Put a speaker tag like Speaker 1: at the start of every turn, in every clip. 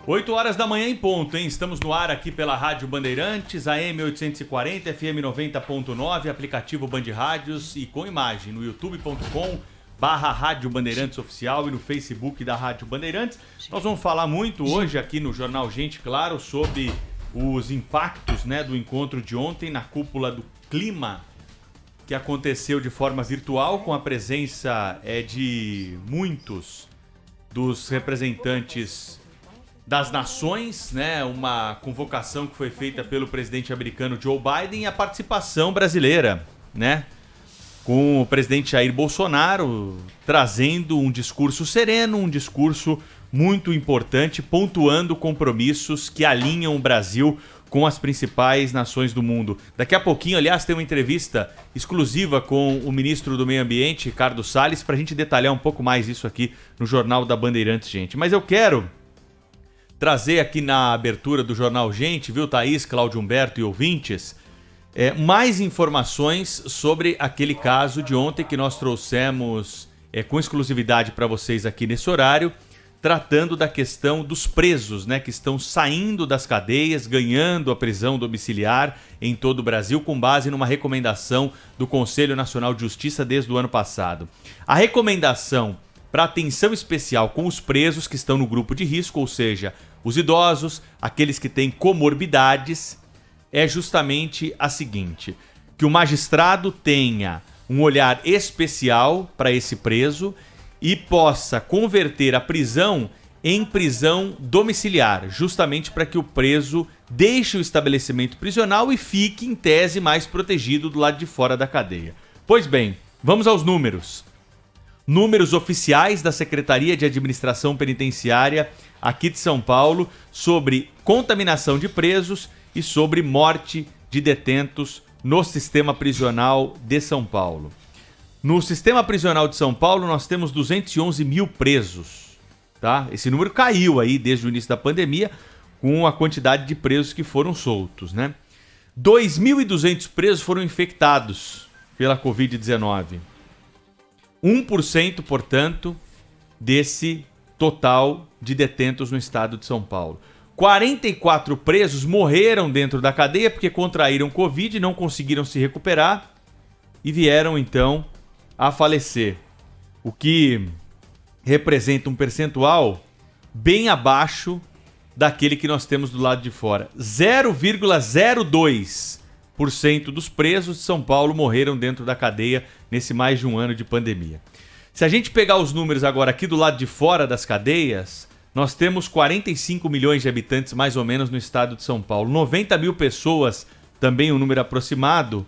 Speaker 1: 8 horas da manhã em ponto, hein? Estamos no ar aqui pela Rádio Bandeirantes, AM 840, FM 90.9, aplicativo Band Rádios e com imagem no youtube.com/Rádio Bandeirantes Oficial e no Facebook da Rádio Bandeirantes. Nós vamos falar muito hoje aqui no Jornal Gente, claro, sobre os impactos, né, do encontro de ontem na cúpula do clima, que aconteceu de forma virtual com a presença de muitos dos representantes das nações, né? Uma convocação que foi feita pelo presidente americano Joe Biden e a participação brasileira, né? Com o presidente Jair Bolsonaro trazendo um discurso sereno, um discurso muito importante, pontuando compromissos que alinham o Brasil com as principais nações do mundo. Daqui a pouquinho, aliás, tem uma entrevista exclusiva com o ministro do Meio Ambiente, Ricardo Salles, para a gente detalhar um pouco mais isso aqui no Jornal da Bandeirantes, gente. Mas eu quero trazer aqui na abertura do Jornal Gente, viu, Thaís, Cláudio Humberto e ouvintes, mais informações sobre aquele caso de ontem que nós trouxemos com exclusividade para vocês aqui nesse horário, tratando da questão dos presos, né, que estão saindo das cadeias, ganhando a prisão domiciliar em todo o Brasil, com base numa recomendação do Conselho Nacional de Justiça desde o ano passado. A recomendação para atenção especial com os presos que estão no grupo de risco, ou seja, os idosos, aqueles que têm comorbidades, é justamente a seguinte: que o magistrado tenha um olhar especial para esse preso e possa converter a prisão em prisão domiciliar, justamente para que o preso deixe o estabelecimento prisional e fique, em tese, mais protegido do lado de fora da cadeia. Pois bem, vamos aos números. Números oficiais da Secretaria de Administração Penitenciária aqui de São Paulo sobre contaminação de presos e sobre morte de detentos no sistema prisional de São Paulo. No sistema prisional de São Paulo nós temos 211 mil presos, tá? Esse número caiu aí desde o início da pandemia com a quantidade de presos que foram soltos, né? 2.200 presos foram infectados pela Covid-19. 1%, portanto, desse total de detentos no estado de São Paulo. 44 presos morreram dentro da cadeia porque contraíram Covid, não conseguiram se recuperar e vieram, então, a falecer. O que representa um percentual bem abaixo daquele que nós temos do lado de fora. 0,02% dos presos de São Paulo morreram dentro da cadeia nesse mais de um ano de pandemia. Se a gente pegar os números agora aqui do lado de fora das cadeias, nós temos 45 milhões de habitantes mais ou menos no estado de São Paulo. 90 mil pessoas, também um número aproximado,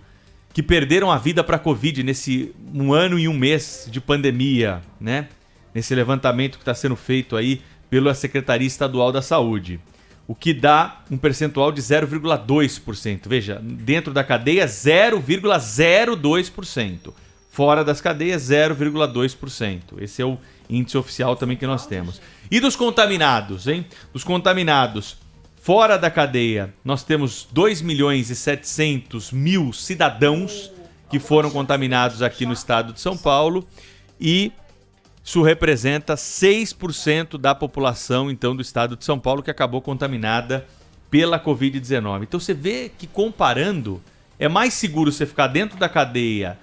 Speaker 1: que perderam a vida para a Covid nesse um ano e um mês de pandemia, né? Nesse levantamento que está sendo feito aí pela Secretaria Estadual da Saúde. O que dá um percentual de 0,2%. Veja, dentro da cadeia, 0,02%. Fora das cadeias, 0,2%. Esse é o índice oficial também que nós temos. E dos contaminados, hein? Dos contaminados fora da cadeia, nós temos 2.700.000 cidadãos que foram contaminados aqui no estado de São Paulo e isso representa 6% da população, então, do estado de São Paulo que acabou contaminada pela Covid-19. Então você vê que, comparando, é mais seguro você ficar dentro da cadeia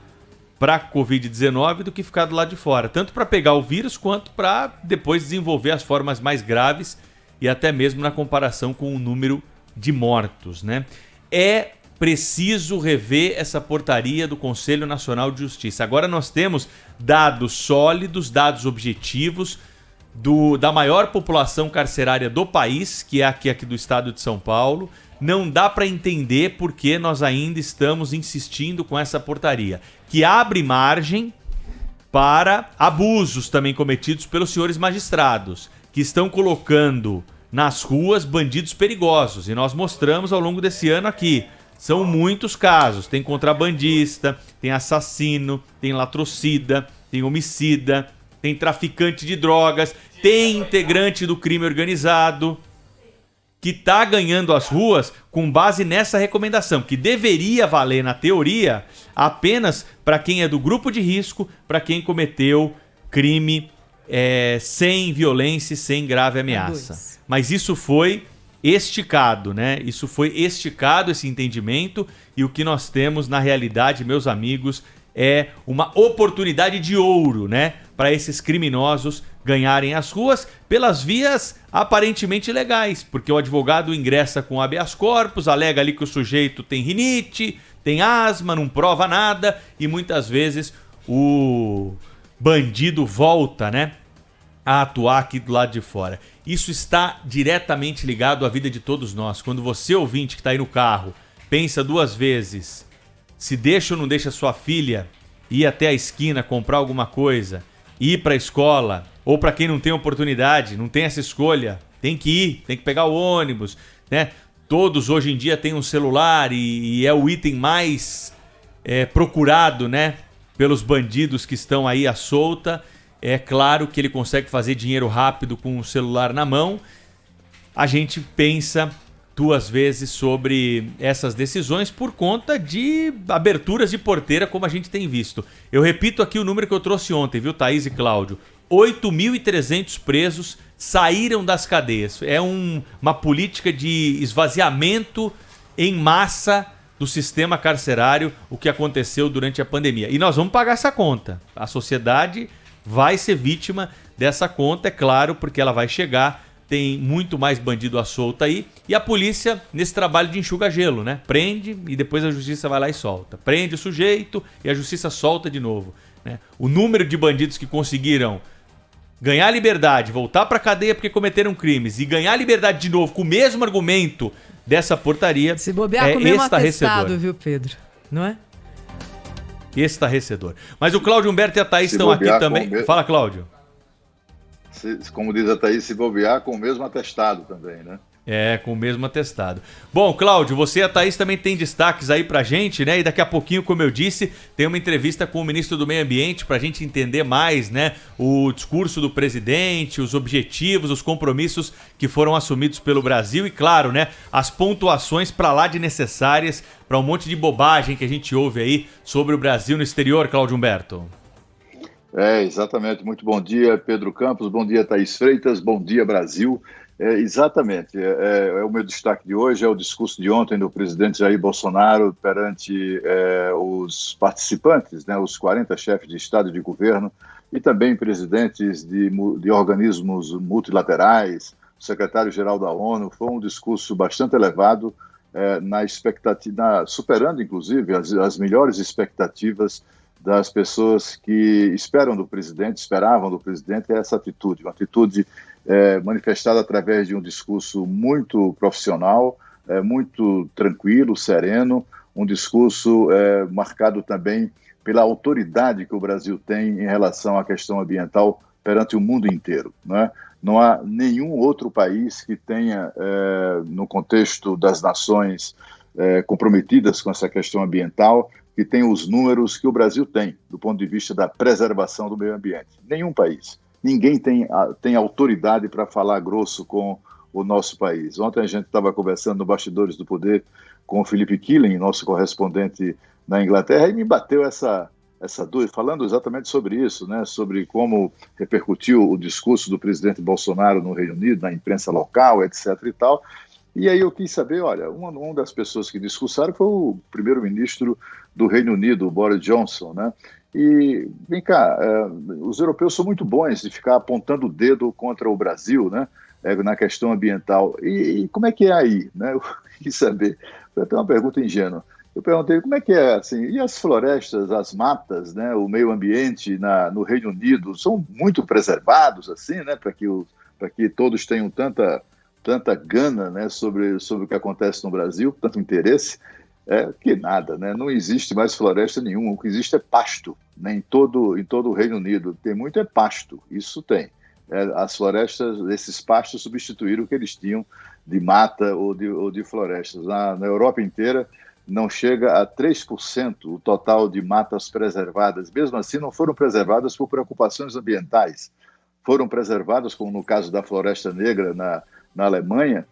Speaker 1: para Covid-19 do que ficar do lado de fora. Tanto para pegar o vírus, quanto para depois desenvolver as formas mais graves e até mesmo na comparação com o número de mortos, né? É preciso rever essa portaria do Conselho Nacional de Justiça. Agora nós temos dados sólidos, dados objetivos da maior população carcerária do país, que é aqui do estado de São Paulo. Não dá para entender por que nós ainda estamos insistindo com essa portaria, que abre margem para abusos também cometidos pelos senhores magistrados, que estão colocando nas ruas bandidos perigosos. E nós mostramos ao longo desse ano aqui. São muitos casos. Tem contrabandista, tem assassino, tem latrocida, tem homicida, tem traficante de drogas, tem integrante do crime organizado que está ganhando as ruas com base nessa recomendação, que deveria valer, na teoria, apenas para quem é do grupo de risco, para quem cometeu crime sem violência e sem grave ameaça. Mas isso foi esticado, né? Isso foi esticado, esse entendimento, e o que nós temos na realidade, meus amigos, é uma oportunidade de ouro, né? Para esses criminosos ganharem as ruas pelas vias aparentemente legais, porque o advogado ingressa com habeas corpus, alega ali que o sujeito tem rinite, tem asma, não prova nada, e muitas vezes o bandido volta, né, a atuar aqui do lado de fora. Isso está diretamente ligado à vida de todos nós. Quando você, ouvinte, que está aí no carro, pensa duas vezes se deixa ou não deixa sua filha ir até a esquina comprar alguma coisa, ir para a escola, ou para quem não tem oportunidade, não tem essa escolha, tem que ir, tem que pegar o ônibus, né? Todos hoje em dia têm um celular e é o item mais procurado, né, pelos bandidos que estão aí à solta. É claro que ele consegue fazer dinheiro rápido com o celular na mão. A gente pensa duas vezes sobre essas decisões por conta de aberturas de porteira, como a gente tem visto. Eu repito aqui o número que eu trouxe ontem, viu, Thaís e Cláudio? 8.300 presos saíram das cadeias. É uma política de esvaziamento em massa do sistema carcerário, o que aconteceu durante a pandemia. E nós vamos pagar essa conta. A sociedade vai ser vítima dessa conta, é claro, porque ela vai chegar, tem muito mais bandido à solta aí, e a polícia nesse trabalho de enxuga-gelo, né? Prende e depois a justiça vai lá e solta. Prende o sujeito e a justiça solta de novo, né? O número de bandidos que conseguiram ganhar liberdade, voltar pra cadeia porque cometeram crimes e ganhar liberdade de novo com o mesmo argumento dessa portaria,
Speaker 2: se bobear com o mesmo atestado, viu, Pedro? Não é?
Speaker 1: Estarrecedor. Mas o Cláudio Humberto e a Thaís estão aqui também. Fala, Cláudio.
Speaker 3: Como diz a Thaís, se bobear com o mesmo atestado também, né?
Speaker 1: É, com o mesmo atestado. Bom, Cláudio, você e a Thaís também tem destaques aí pra gente, né? E daqui a pouquinho, como eu disse, tem uma entrevista com o ministro do Meio Ambiente pra gente entender mais, né? O discurso do presidente, os objetivos, os compromissos que foram assumidos pelo Brasil e, claro, né? As pontuações pra lá de necessárias pra um monte de bobagem que a gente ouve aí sobre o Brasil no exterior, Cláudio Humberto.
Speaker 3: Exatamente. Muito bom dia, Pedro Campos. Bom dia, Thaís Freitas. Bom dia, Brasil. Exatamente. O meu destaque de hoje é o discurso de ontem do presidente Jair Bolsonaro perante os participantes, né, os 40 chefes de Estado e de governo e também presidentes de organismos multilaterais, o secretário-geral da ONU. Foi um discurso bastante elevado, na expectativa, superando, inclusive, as melhores expectativas das pessoas que esperavam do presidente essa atitude, uma atitude manifestada através de um discurso muito profissional, muito tranquilo, sereno, um discurso marcado também pela autoridade que o Brasil tem em relação à questão ambiental perante o mundo inteiro, né? Não há nenhum outro país que tenha, no contexto das nações comprometidas com essa questão ambiental, que tem os números que o Brasil tem, do ponto de vista da preservação do meio ambiente. Nenhum país. Ninguém tem autoridade para falar grosso com o nosso país. Ontem a gente estava conversando no Bastidores do Poder com o Felipe Killen, nosso correspondente na Inglaterra, e me bateu essa dúvida, falando exatamente sobre isso, né? Sobre como repercutiu o discurso do presidente Bolsonaro no Reino Unido, na imprensa local, etc. e tal. E aí eu quis saber, olha, uma das pessoas que discursaram foi o primeiro-ministro do Reino Unido, o Boris Johnson, né? E, vem cá, os europeus são muito bons de ficar apontando o dedo contra o Brasil, né? Na questão ambiental. E como é que é aí, né? Eu quis saber. Foi até uma pergunta ingênua. Eu perguntei como é que é, assim, e as florestas, as matas, né? O meio ambiente no Reino Unido são muito preservados, assim, né? Para que todos tenham tanta gana, né, sobre o que acontece no Brasil, tanto interesse, que nada, né? Não existe mais floresta nenhuma, o que existe é pasto, né? Em todo o Reino Unido tem muito pasto, isso tem. As florestas, esses pastos substituíram o que eles tinham de mata ou de florestas. Na Europa inteira não chega a 3% o total de matas preservadas, mesmo assim não foram preservadas por preocupações ambientais, foram preservadas, como no caso da Floresta Negra na Alemanha,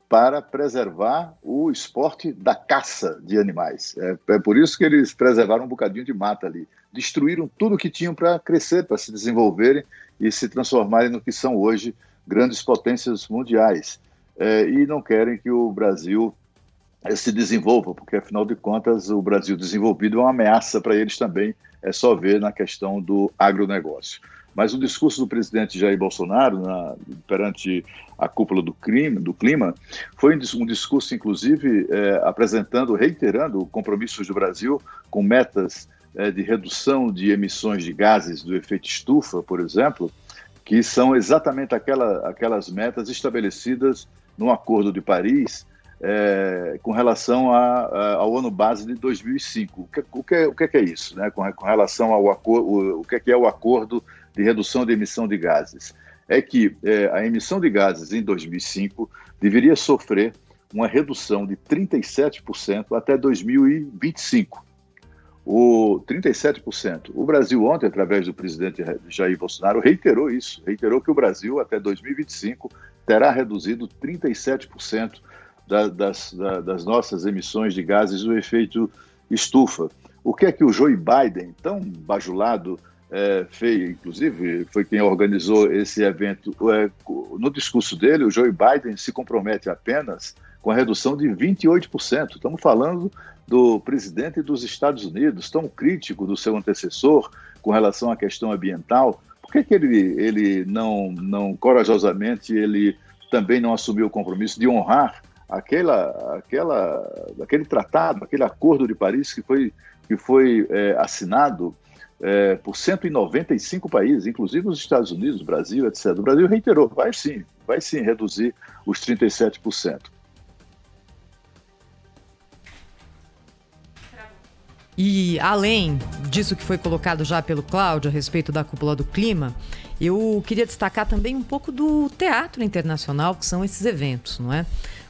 Speaker 3: para preservar o esporte da caça de animais. É por isso que eles preservaram um bocadinho de mata ali. Destruíram tudo que tinham para crescer, para se desenvolverem e se transformarem no que são hoje grandes potências mundiais. E não querem que o Brasil se desenvolva, porque, afinal de contas, o Brasil desenvolvido é uma ameaça para eles também, é só ver na questão do agronegócio. Mas o discurso do presidente Jair Bolsonaro perante a cúpula do clima foi um discurso, inclusive, reiterando compromissos do Brasil com metas de redução de emissões de gases do efeito estufa, por exemplo, que são exatamente aquelas metas estabelecidas no Acordo de Paris, com relação ao ano base de 2005. O que é isso, né? Com relação ao acordo, o que é o acordo de redução de emissão de gases? É que a emissão de gases em 2005 deveria sofrer uma redução de 37% até 2025. 37%. O Brasil ontem, através do presidente Jair Bolsonaro, reiterou que o Brasil até 2025 terá reduzido 37% das nossas emissões de gases do efeito estufa. O que é que o Joe Biden, tão bajulado, fez? Inclusive, foi quem organizou esse evento. No discurso dele, o Joe Biden se compromete apenas com a redução de 28%. Estamos falando do presidente dos Estados Unidos, tão crítico do seu antecessor com relação à questão ambiental. Por que ele não corajosamente, ele também não assumiu o compromisso de honrar aquele tratado, aquele acordo de Paris que foi assinado por 195 países, inclusive os Estados Unidos, o Brasil, etc. O Brasil reiterou, vai sim reduzir os 37%.
Speaker 2: E além disso que foi colocado já pelo Cláudio a respeito da cúpula do clima, eu queria destacar também um pouco do teatro internacional, que são esses eventos, não é?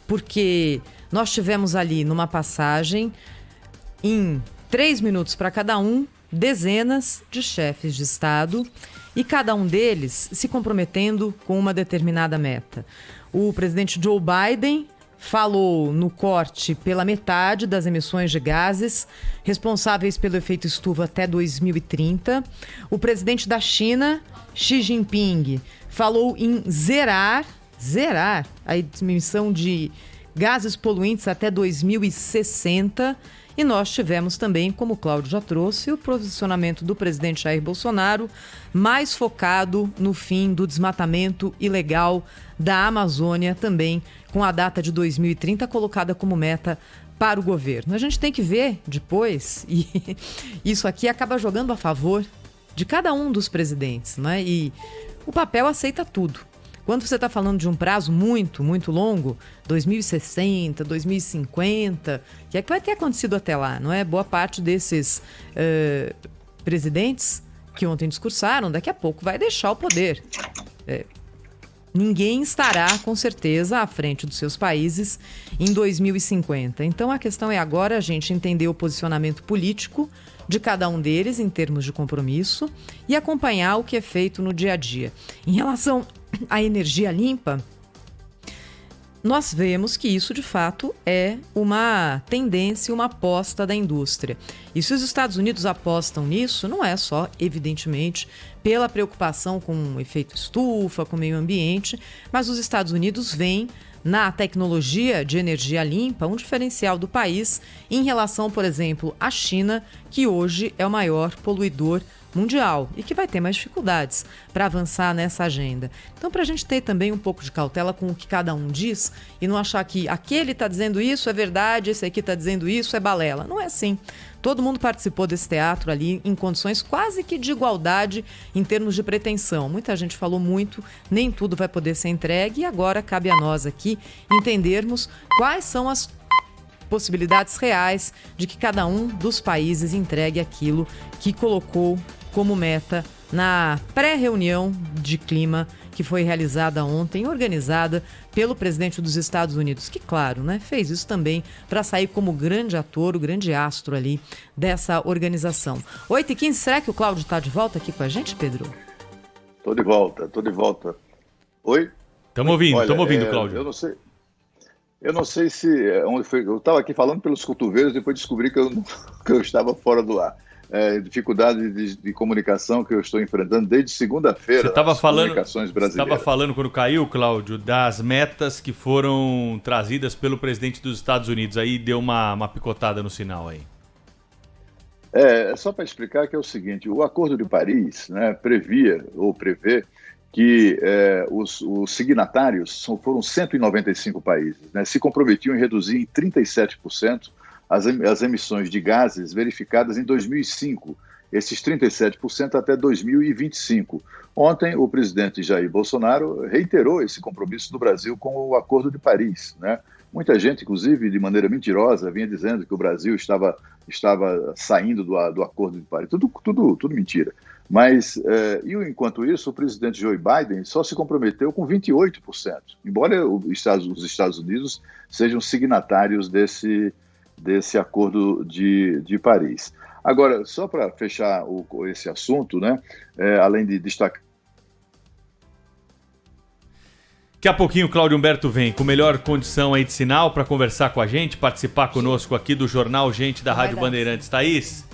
Speaker 2: Porque nós tivemos ali numa passagem, em 3 minutos para cada um, dezenas de chefes de Estado e cada um deles se comprometendo com uma determinada meta. O presidente Joe Biden falou no corte pela metade das emissões de gases responsáveis pelo efeito estufa até 2030. O presidente da China, Xi Jinping, falou em zerar a emissão de gases poluentes até 2060. E nós tivemos também, como o Cláudio já trouxe, o posicionamento do presidente Jair Bolsonaro mais focado no fim do desmatamento ilegal da Amazônia, também com a data de 2030 colocada como meta para o governo. A gente tem que ver depois, e isso aqui acaba jogando a favor de cada um dos presidentes, né? E o papel aceita tudo. Quando você está falando de um prazo muito, muito longo, 2060, 2050, o que é que vai ter acontecido até lá, não é? Boa parte desses presidentes que ontem discursaram, daqui a pouco vai deixar o poder. Ninguém estará, com certeza, à frente dos seus países em 2050. Então, a questão é agora a gente entender o posicionamento político de cada um deles em termos de compromisso e acompanhar o que é feito no dia a dia. Em relação à energia limpa, nós vemos que isso, de fato, é uma tendência, uma aposta da indústria. E se os Estados Unidos apostam nisso, não é só, evidentemente, pela preocupação com o efeito estufa, com o meio ambiente, mas os Estados Unidos veem na tecnologia de energia limpa um diferencial do país em relação, por exemplo, à China, que hoje é o maior poluidor mundial e que vai ter mais dificuldades para avançar nessa agenda. Então, para a gente ter também um pouco de cautela com o que cada um diz e não achar que aquele está dizendo isso é verdade, esse aqui está dizendo isso é balela. Não é assim. Todo mundo participou desse teatro ali em condições quase que de igualdade em termos de pretensão. Muita gente falou muito, nem tudo vai poder ser entregue e agora cabe a nós aqui entendermos quais são as possibilidades reais de que cada um dos países entregue aquilo que colocou como meta na pré-reunião de clima que foi realizada ontem, organizada pelo presidente dos Estados Unidos, que, claro, né, fez isso também para sair como grande ator, o grande astro ali dessa organização. 8h15, será que o Cláudio está de volta aqui com a gente, Pedro?
Speaker 3: Tô de volta. Oi?
Speaker 1: Estamos ouvindo, Cláudio.
Speaker 3: Eu não sei se onde foi. Eu estava aqui falando pelos cotovelos, depois descobri que eu estava fora do ar. dificuldade de comunicação que eu estou enfrentando desde segunda-feira.
Speaker 1: Você estava falando,
Speaker 3: comunicações brasileiras.
Speaker 1: estava falando quando caiu, Cláudio, das metas que foram trazidas pelo presidente dos Estados Unidos. Aí deu uma picotada no sinal aí.
Speaker 3: Só para explicar que é o seguinte, o Acordo de Paris, né, prevê que os signatários foram 195 países, né, se comprometiam em reduzir em 37% as emissões de gases verificadas em 2005, esses 37% até 2025. Ontem, o presidente Jair Bolsonaro reiterou esse compromisso do Brasil com o Acordo de Paris, né? Muita gente, inclusive, de maneira mentirosa, vinha dizendo que o Brasil estava saindo do Acordo de Paris. Tudo mentira. Mas, enquanto isso, o presidente Joe Biden só se comprometeu com 28%, embora os Estados Unidos sejam signatários desse Acordo de Paris. Agora, só para fechar esse assunto, né, além de destacar...
Speaker 1: Daqui a pouquinho o Cláudio Humberto vem com melhor condição aí de sinal para conversar com a gente, participar conosco aqui do Jornal Gente da Rádio Bandeirantes. Thaís,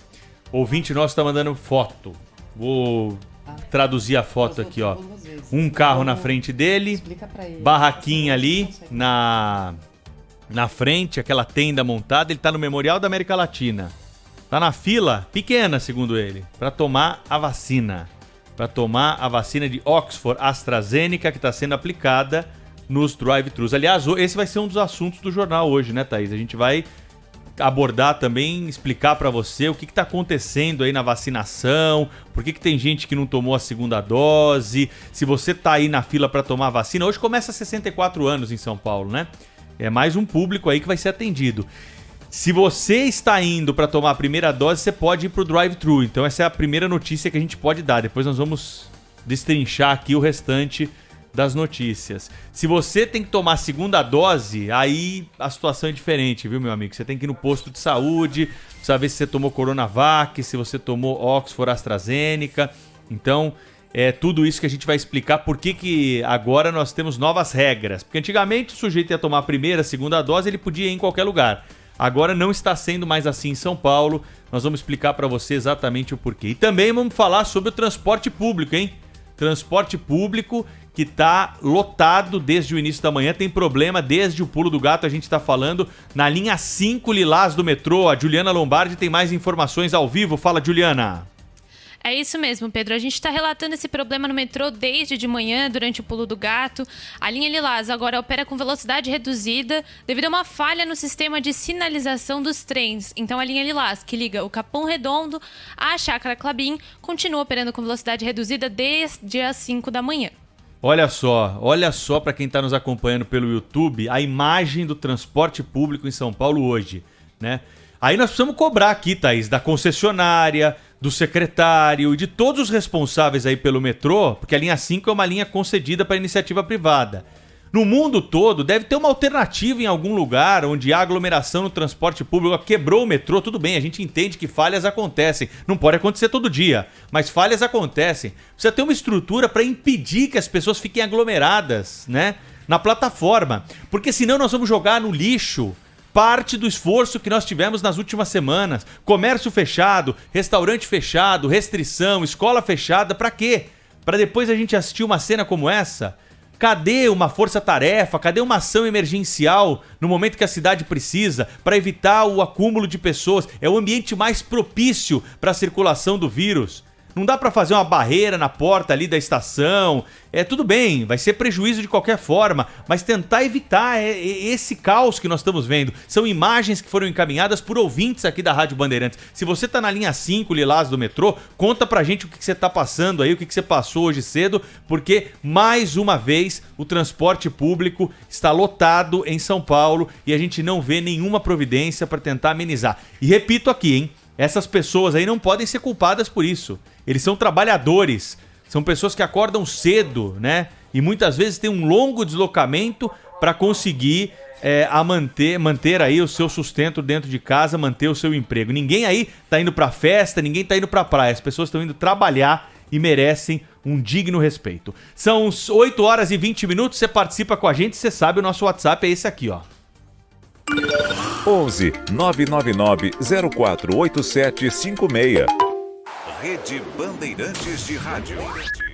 Speaker 1: ouvinte nosso está mandando foto. Vou traduzir a foto aqui, ó. Um carro na frente dele, barraquinha ali na frente, aquela tenda montada. Ele está no Memorial da América Latina. Está na fila, pequena, segundo ele, para tomar a vacina. Para tomar a vacina de Oxford AstraZeneca, que está sendo aplicada nos drive-thrus. Aliás, esse vai ser um dos assuntos do jornal hoje, né, Thaís? A gente vai abordar também, explicar para você o que está acontecendo aí na vacinação, por que tem gente que não tomou a segunda dose, se você está aí na fila para tomar a vacina. Hoje começa 64 anos em São Paulo, né? É mais um público aí que vai ser atendido. Se você está indo para tomar a primeira dose, você pode ir para o drive-thru. Então essa é a primeira notícia que a gente pode dar. Depois nós vamos destrinchar aqui o restante das notícias. Se você tem que tomar a segunda dose, aí a situação é diferente, viu, meu amigo? Você tem que ir no posto de saúde, saber se você tomou Coronavac, se você tomou Oxford AstraZeneca. Então, é tudo isso que a gente vai explicar por que agora nós temos novas regras. Porque antigamente o sujeito ia tomar a primeira, a segunda dose, ele podia ir em qualquer lugar. Agora não está sendo mais assim em São Paulo. Nós vamos explicar para você exatamente o porquê. E também vamos falar sobre o transporte público, hein? Transporte público que está lotado desde o início da manhã. Tem problema desde o Pulo do Gato. A gente está falando na linha 5 Lilás do metrô. A Juliana Lombardi tem mais informações ao vivo. Fala, Juliana.
Speaker 4: É isso mesmo, Pedro. A gente está relatando esse problema no metrô desde de manhã, durante o Pulo do Gato. A linha Lilás agora opera com velocidade reduzida devido a uma falha no sistema de sinalização dos trens. Então, a linha Lilás, que liga o Capão Redondo à Chácara Clabim, continua operando com velocidade reduzida desde as 5 da manhã.
Speaker 1: Olha só para quem está nos acompanhando pelo YouTube, a imagem do transporte público em São Paulo hoje, né? Aí nós precisamos cobrar aqui, Thaís, da concessionária, do secretário e de todos os responsáveis aí pelo metrô, porque a linha 5 é uma linha concedida para iniciativa privada. No mundo todo, deve ter uma alternativa em algum lugar onde há aglomeração no transporte público. Quebrou o metrô, tudo bem, a gente entende que falhas acontecem. Não pode acontecer todo dia, mas falhas acontecem. Precisa ter uma estrutura para impedir que as pessoas fiquem aglomeradas, né, na plataforma. Porque senão nós vamos jogar no lixo parte do esforço que nós tivemos nas últimas semanas. Comércio fechado, restaurante fechado, restrição, escola fechada. Pra quê? Pra depois a gente assistir uma cena como essa? Cadê uma força-tarefa? Cadê uma ação emergencial no momento que a cidade precisa para evitar o acúmulo de pessoas? É o ambiente mais propício para a circulação do vírus. Não dá para fazer uma barreira na porta ali da estação. Tudo bem, vai ser prejuízo de qualquer forma, mas tentar evitar esse caos que nós estamos vendo. São imagens que foram encaminhadas por ouvintes aqui da Rádio Bandeirantes. Se você tá na linha 5 Lilás do metrô, conta pra gente o que você tá passando aí, o que você passou hoje cedo, porque mais uma vez o transporte público está lotado em São Paulo e a gente não vê nenhuma providência para tentar amenizar. E repito aqui, hein? Essas pessoas aí não podem ser culpadas por isso. Eles são trabalhadores, são pessoas que acordam cedo, né? E muitas vezes tem um longo deslocamento para conseguir manter aí o seu sustento dentro de casa, manter o seu emprego. Ninguém aí tá indo para festa, ninguém tá indo para praia. As pessoas estão indo trabalhar e merecem um digno respeito. São 8 horas e 20 minutos, você participa com a gente, você sabe, o nosso WhatsApp é esse aqui, ó.
Speaker 5: 11 999 048756. Rede Bandeirantes de Rádio.